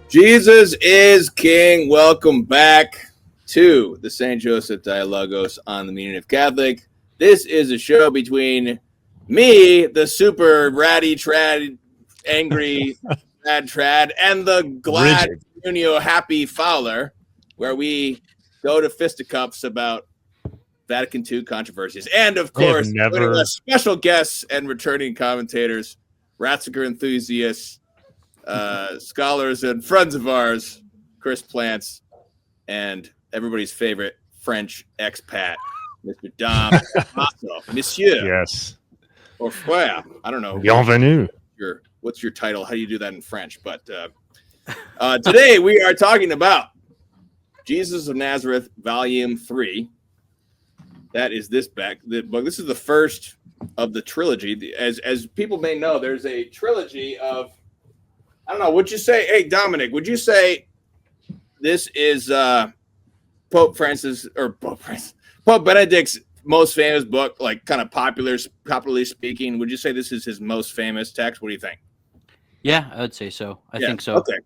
Jesus is King. Welcome back to the St. Joseph Dialogos on the Meaning of Catholic. This is a show between me, the super ratty trad, angry trad, and the glad Junio happy Fowler, where we go to fisticuffs about Vatican II controversies. And of course, special guests and returning commentators, Ratzinger enthusiasts, scholars and friends of ours, Chris Plants, and everybody's favorite French expat, Mr. Dom Masso. Monsieur. Yes. Or frère. I don't know. Bienvenue. What's your title? How do you do that in French? But today we are talking about Jesus of Nazareth, Volume 3. That is this book. This is the first of the trilogy. As people may know, there's a trilogy of, I don't know, would you say, hey, Dominic, would you say this is Pope Benedict's most famous book, like kind of popularly speaking? Would you say this is his most famous text? What do you think? Yeah, I would say so. I think so. Okay.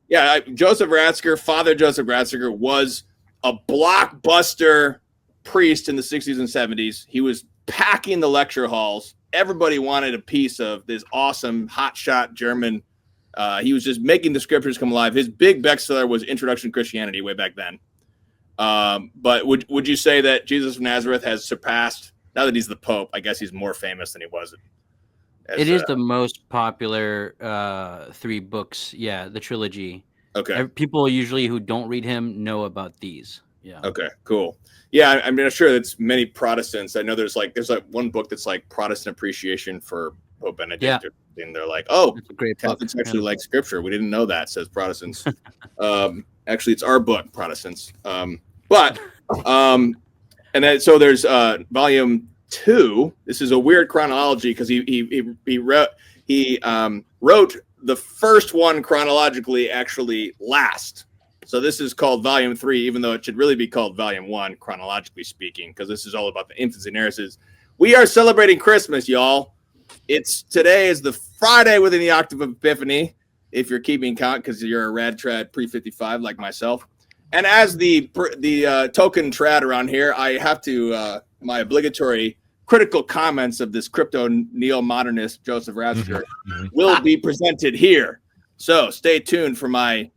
Yeah. Joseph Ratzinger, Father Joseph Ratzinger, was a blockbuster priest in the 60s and 70s. He was packing the lecture halls. Everybody wanted a piece of this awesome hotshot German. He was just making the scriptures come alive. His big bestseller was Introduction to Christianity way back then. But would you say that Jesus of Nazareth has surpassed, now that he's the Pope, I guess he's more famous than he was? It is the most popular 3 books. Yeah, the trilogy. Okay. People usually who don't read him know about these. Yeah. Okay, cool. Yeah, I mean, I'm sure it's many Protestants. I know there's one book that's like Protestant appreciation for Pope Benedict. Yeah. And they're like, oh, Catholics actually like scripture. We didn't know that, says Protestants. Actually, it's our book, Protestants. And then so there's volume 2. This is a weird chronology because he wrote the first one chronologically actually last. So this is called volume 3, even though it should really be called volume 1, chronologically speaking, because this is all about the infancy narratives. We are celebrating Christmas, y'all. Today is the Friday within the octave of Epiphany, if you're keeping count, because you're a rad trad pre-55 like myself. And as the token trad around here, I have to my obligatory critical comments of this crypto neo-modernist Joseph Ratzinger will be presented here. So stay tuned for my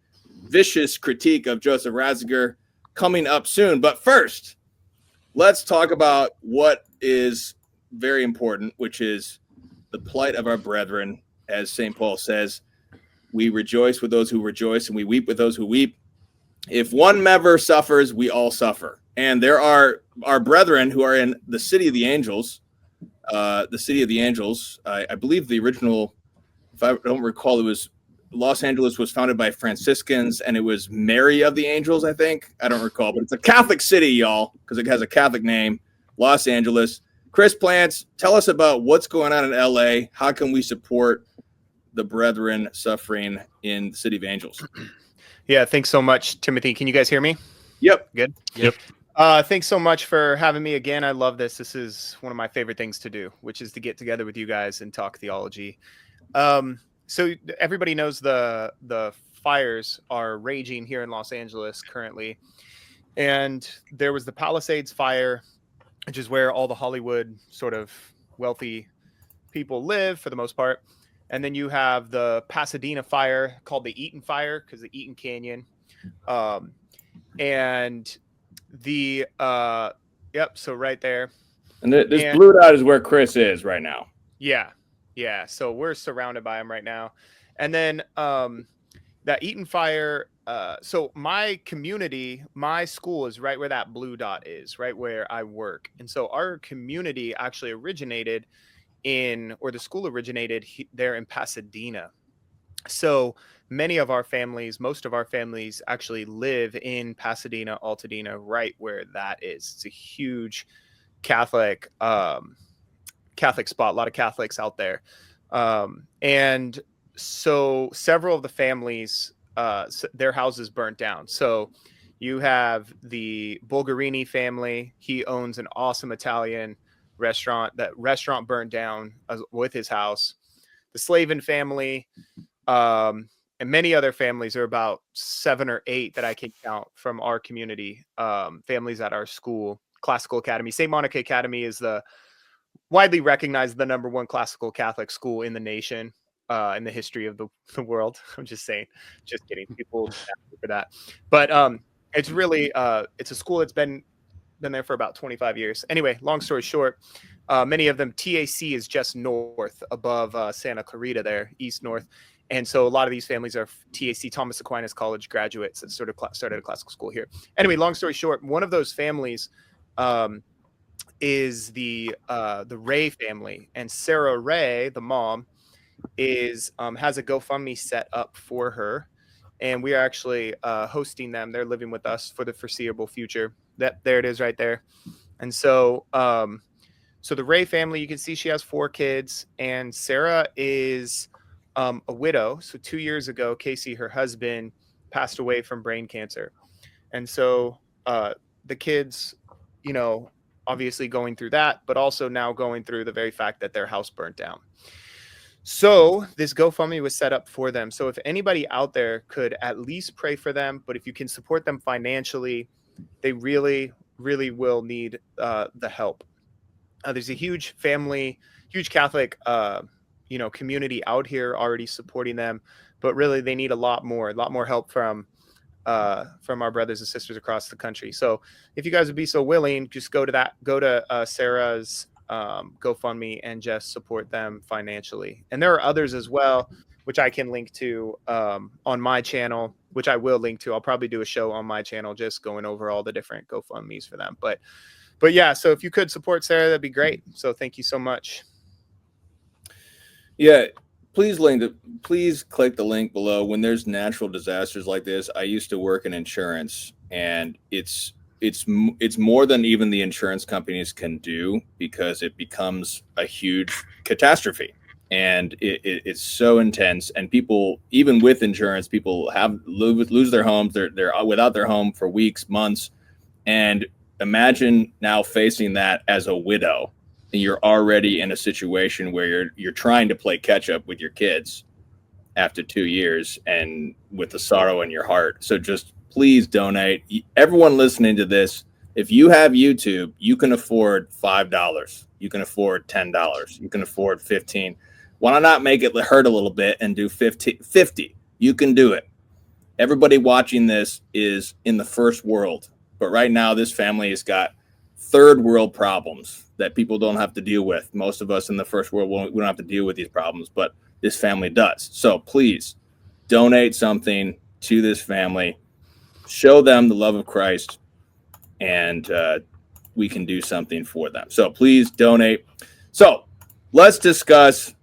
vicious critique of Joseph Ratzinger coming up soon. But first, let's talk about what is very important, which is the plight of our brethren. As St. Paul says, we rejoice with those who rejoice and we weep with those who weep. If one member suffers, we all suffer. And there are our brethren who are in the City of the Angels. The City of the Angels, I believe the original, if I don't recall, it was Los Angeles was founded by Franciscans, and it was Mary of the Angels, I think. I don't recall, but it's a Catholic city, y'all, because it has a Catholic name, Los Angeles. Chris Plants, tell us about what's going on in LA. How can we support the brethren suffering in the City of Angels? Yeah, thanks so much, Timothy. Can you guys hear me? Yep. Good? Yep. Thanks so much for having me again. I love this. This is one of my favorite things to do, which is to get together with you guys and talk theology. So everybody knows the fires are raging here in Los Angeles currently. And there was the Palisades fire which is where all the Hollywood sort of wealthy people live for the most part. And then you have the Pasadena fire called the Eaton fire because the Eaton Canyon. And the yep, so right there. And this blue dot is where Chris is right now. Yeah. So we're surrounded by him right now. And then that Eaton fire. So my community, my school is right where that blue dot is, right where I work. And so our community actually originated the school originated there in Pasadena. So many of our families, most of our families actually live in Pasadena, Altadena, right where that is. It's a huge Catholic spot, a lot of Catholics out there. And so several of the families, their houses burnt down. So you have the Bulgarini family. He owns an awesome Italian restaurant. That restaurant burned down with his house. The Slavin family, and many other families. Are about 7 or 8 that I can count from our community, families at our school, Classical Academy. St. Monica Academy is the widely recognized the #1 classical Catholic school in the nation, in the history of the world. I'm just saying, just kidding. People for that, but it's really it's a school that's been there for about 25 years. Anyway, long story short, many of them, TAC is just north above Santa Clarita there, east north. And so a lot of these families are TAC, Thomas Aquinas College graduates that sort of started a classical school here. Anyway, long story short, one of those families is the Ray family, and Sarah Ray, the mom, is has a GoFundMe set up for her, and we are actually hosting them. They're living with us for the foreseeable future. There it is right there. And so so the Ray family, you can see she has 4 kids, and Sarah is a widow. So 2 years ago, Casey, her husband, passed away from brain cancer. And so the kids, obviously going through that, but also now going through the very fact that their house burnt down. So this GoFundMe was set up for them. So if anybody out there could at least pray for them, but if you can support them financially, they really, really will need the help. There's a huge Catholic, community out here already supporting them, but really they need a lot more help from our brothers and sisters across the country. So if you guys would be so willing, just go to Sarah's GoFundMe and just support them financially. And there are others as well, which I can link to on my channel, which I will link to. I'll probably do a show on my channel just going over all the different GoFundMes for them. But yeah, so if you could support Sarah, that'd be great. So thank you so much. Yeah, please click the link below. When there's natural disasters like this, I used to work in insurance, and it's more than even the insurance companies can do, because it becomes a huge catastrophe, and it's so intense. And people, even with insurance, people lose their homes. They're without their home for weeks, months, and imagine now facing that as a widow. And you're already in a situation where you're trying to play catch up with your kids after 2 years, and with the sorrow in your heart. So just please donate. Everyone listening to this, if you have YouTube, you can afford $5. You can afford $10. You can afford $15. Why not make it hurt a little bit and do 50? You can do it. Everybody watching this is in the first world, but right now this family has got third world problems that people don't have to deal with. Most of us in the first world, we don't have to deal with these problems, but this family does. So please donate something to this family, show them the love of Christ, and we can do something for them. So please donate. So let's discuss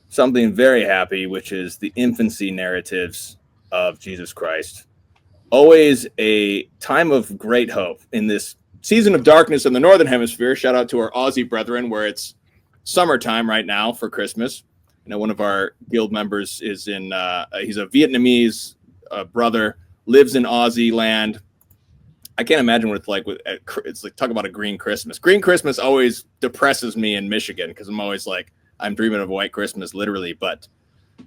something very happy, which is the infancy narratives of Jesus Christ. Always a time of great hope in this season of darkness in the Northern Hemisphere. Shout out to our Aussie brethren, where it's summertime right now for Christmas. One of our guild members is he's a Vietnamese brother, lives in Aussie land. I can't imagine what it's like. It's like, talk about a green Christmas. Green Christmas always depresses me in Michigan, because I'm always like, I'm dreaming of a white Christmas, literally. But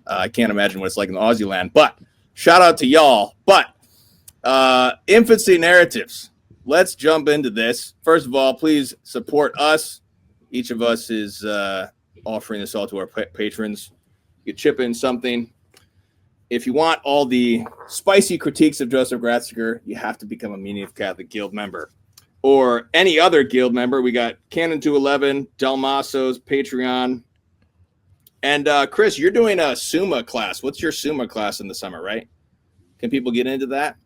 I can't imagine what it's like in the Aussie land. But shout out to y'all. But infancy narratives. let's jump into this. First of all, please support us. Each of us is offering this all to our patrons. You chip in something. If you want all the spicy critiques of Joseph Ratzinger, you have to become a Meaning of Catholic Guild member. Or any other guild member. We got Canon 211, Del Maso's, Patreon. And Chris, you're doing a Summa class. What's your Summa class in the summer, right? Can people get into that?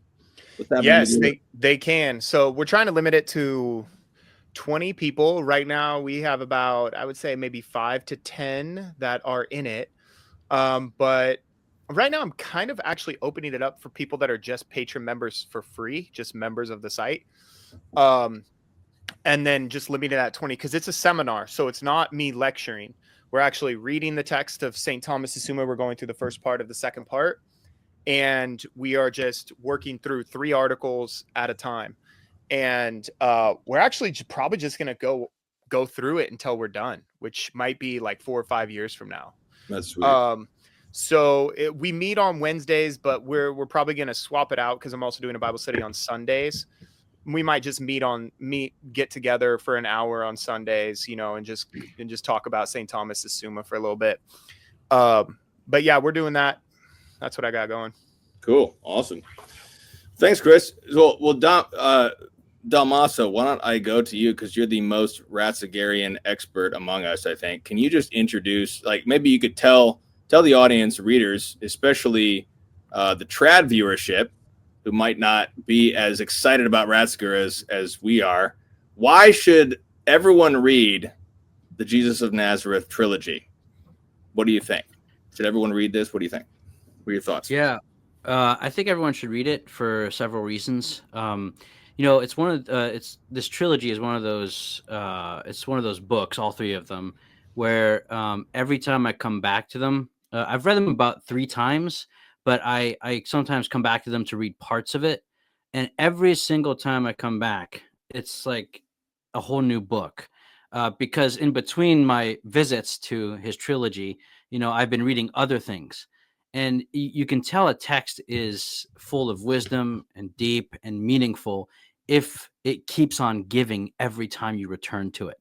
Yes, they can. So we're trying to limit it to 20 people. Right now we have about, I would say maybe 5 to 10 that are in it. But right now I'm kind of actually opening it up for people that are just patron members for free, just members of the site. And then just limiting it at 20 because it's a seminar. So it's not me lecturing. We're actually reading the text of St. Thomas de Summa. We're going through the first part of the second part. And we are just working through 3 articles at a time. And we're actually probably just going to go through it until we're done, which might be like 4 or 5 years from now. That's sweet. So we meet on Wednesdays, but we're probably going to swap it out because I'm also doing a Bible study on Sundays. We might just get together for an hour on Sundays, and just talk about St. Thomas de Summa for a little bit. But yeah, we're doing that. That's what I got going. Cool. Awesome. Thanks, Chris. Well, Dalmaso, why don't I go to you because you're the most Ratzigerian expert among us, I think. Can you just introduce, maybe you could tell the audience, readers, especially the trad viewership, who might not be as excited about Ratzinger as we are, why should everyone read the Jesus of Nazareth trilogy? What do you think? Should everyone read this? What do you think? What are your thoughts? Yeah, I think everyone should read it for several reasons. It's this trilogy is one of those. It's one of those books, all 3 of them, where every time I come back to them, I've read them about 3 times, but I sometimes come back to them to read parts of it, and every single time I come back, it's like a whole new book. Because in between my visits to his trilogy, I've been reading other things. And you can tell a text is full of wisdom and deep and meaningful if it keeps on giving every time you return to it,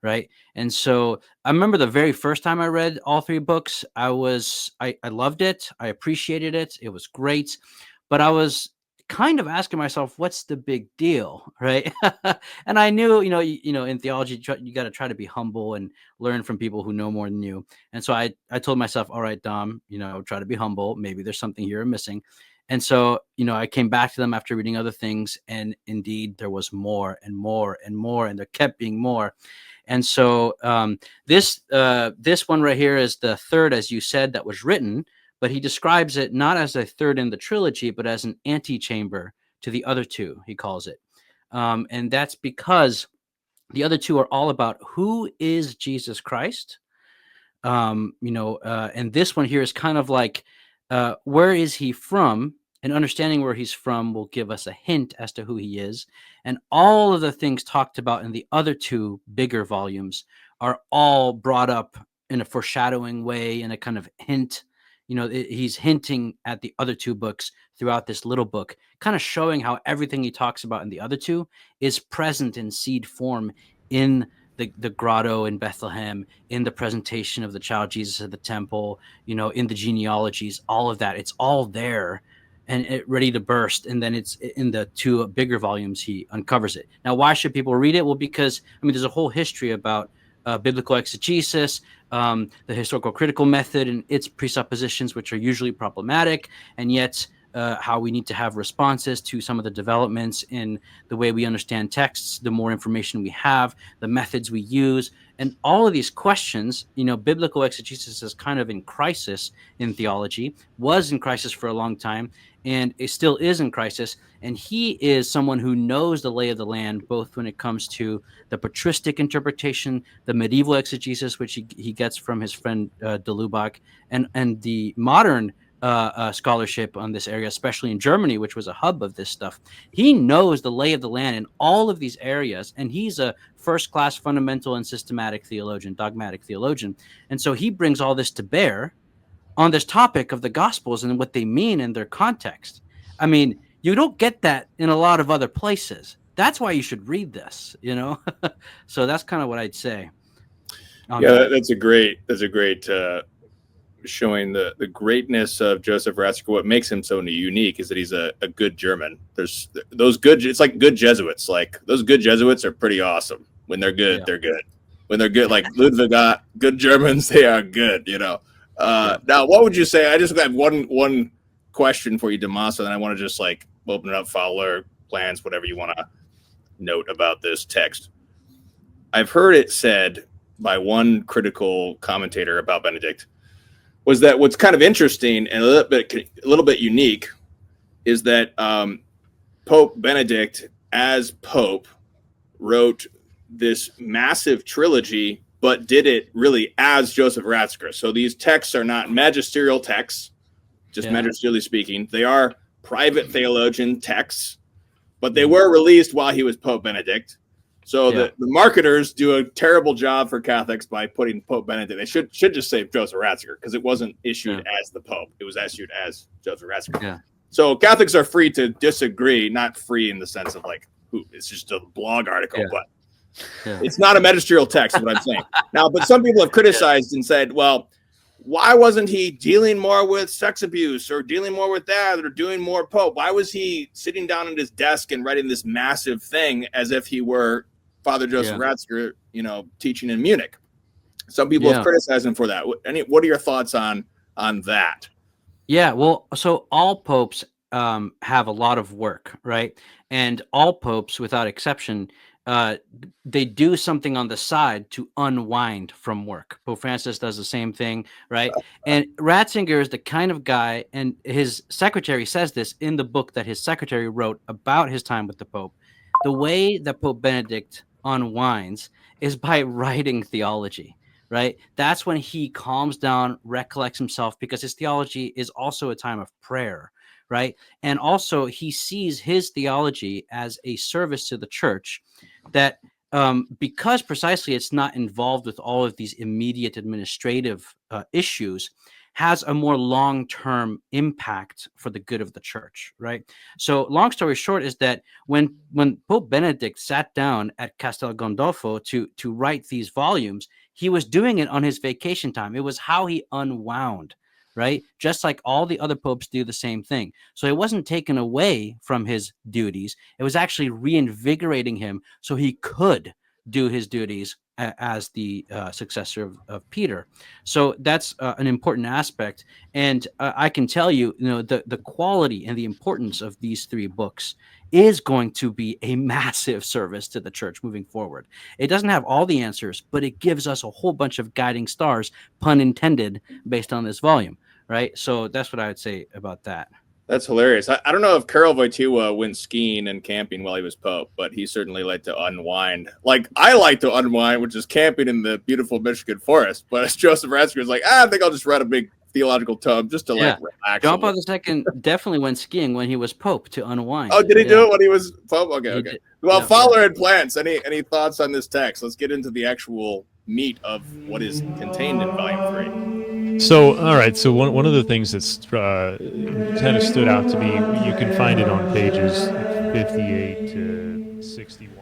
right? And so I remember the very first time I read all 3 books, I loved it. I appreciated it. It was great. But I was kind of asking myself, what's the big deal, right? And I knew, in theology, you got to try to be humble and learn from people who know more than you. And so I told myself, all right, Dom, try to be humble. Maybe there's something here missing. And so, I came back to them after reading other things, and indeed there was more and more and more, and there kept being more. And so this one right here is the third, as you said, that was written. But he describes it not as a third in the trilogy, but as an antechamber to the other 2, he calls it. And that's because the other 2 are all about who is Jesus Christ. And this one here is kind of like, where is he from? And understanding where he's from will give us a hint as to who he is. And all of the things talked about in the other 2 bigger volumes are all brought up in a foreshadowing way, in a kind of hint. He's hinting at the other 2 books throughout this little book, kind of showing how everything he talks about in the other 2 is present in seed form in the grotto in Bethlehem, in the presentation of the child Jesus at the temple, in the genealogies, all of that. It's all there and ready to burst. And then it's in the 2 bigger volumes, he uncovers it. Now, why should people read it? Well, because, there's a whole history about biblical exegesis, the historical critical method and its presuppositions, which are usually problematic, and yet how we need to have responses to some of the developments in the way we understand texts, the more information we have, the methods we use, and all of these questions. Biblical exegesis is kind of in crisis in theology, was in crisis for a long time, and it still is in crisis. And he is someone who knows the lay of the land, both when it comes to the patristic interpretation, the medieval exegesis, which he gets from his friend de Lubac, and the modern scholarship on this area, especially in Germany, which was a hub of this stuff. He knows the lay of the land in all of these areas, and he's a first-class fundamental and systematic theologian, dogmatic theologian. And so he brings all this to bear on this topic of the Gospels and what they mean in their context. You don't get that in a lot of other places. that's why you should read this, you know? So that's kind of what I'd say on Yeah, that. that's a great showing the greatness of Joseph Ratzinger. What makes him so unique is that he's a good German. There's those good, it's like good Jesuits. Like those good Jesuits are pretty awesome. When they're good, Yeah. they're good. When they're good, like Ludwig got good Germans, they are good, you know. Now, what would you say? I just have one question for you, Damaso, and I want to just like open it up, Fowler, plans, whatever you want to note about this text. I've heard it said by one critical commentator about Benedict was that what's kind of interesting and a little bit unique is that Pope Benedict, as Pope, wrote this massive trilogy, but did it really as Joseph Ratzinger. So these texts are not magisterial texts, just magisterially speaking. They are private theologian texts, but they were released while he was Pope Benedict. So the marketers do a terrible job for Catholics by putting Pope Benedict. They should just say Joseph Ratzinger because it wasn't issued as the Pope. It was issued as Joseph Ratzinger. Yeah. So Catholics are free to disagree, not free in the sense of like, it's just a blog article, but it's not a magisterial text, is what I'm saying. Now, but some people have criticized and said, well, why wasn't he dealing more with sex abuse or dealing more with that or doing more Pope? Why was he sitting down at his desk and writing this massive thing as if he were Father Joseph Ratzinger, you know, teaching in Munich? Some people have criticized him for that. What are your thoughts on that? Yeah, well, so all popes have a lot of work, right? And all popes, without exception, they do something on the side to unwind from work. Pope Francis does the same thing, right? And Ratzinger is the kind of guy, and his secretary says this in the book that his secretary wrote about his time with the Pope. The way that Pope Benedict unwinds is by writing theology. Right? That's when he calms down, recollects himself, because his theology is also a time of prayer, right? And also he sees his theology as a service to the church that because precisely it's not involved with all of these immediate administrative issues, has a more long-term impact for the good of the church, right? So long story short is that when Pope Benedict sat down at Castel Gandolfo to write these volumes, he was doing it on his vacation time. It was how he unwound, right? Just like all the other popes do the same thing. So it wasn't taken away from his duties. It was actually reinvigorating him so he could do his duties as the successor of Peter. So that's an important aspect. And I can tell you, the quality and the importance of these three books is going to be a massive service to the church moving forward. It doesn't have all the answers, but it gives us a whole bunch of guiding stars, pun intended, based on this volume, right? So that's what I would say about that. That's hilarious. I don't know if Karol Wojtyła went skiing and camping while he was Pope, but he certainly liked to unwind. Like I like to unwind, which is camping in the beautiful Michigan forest. But as Joseph Ratzinger is like, I think I'll just read a big theological tome just to like relax. John Paul II definitely went skiing when he was Pope to unwind. Oh, did he do it when he was Pope? Okay. Well, Fowler and Plants, any thoughts on this text? Let's get into the actual meat of what is contained in Volume 3. So, all right. So one of the things that's kind of stood out to me, you can find it on pages 58 to 61.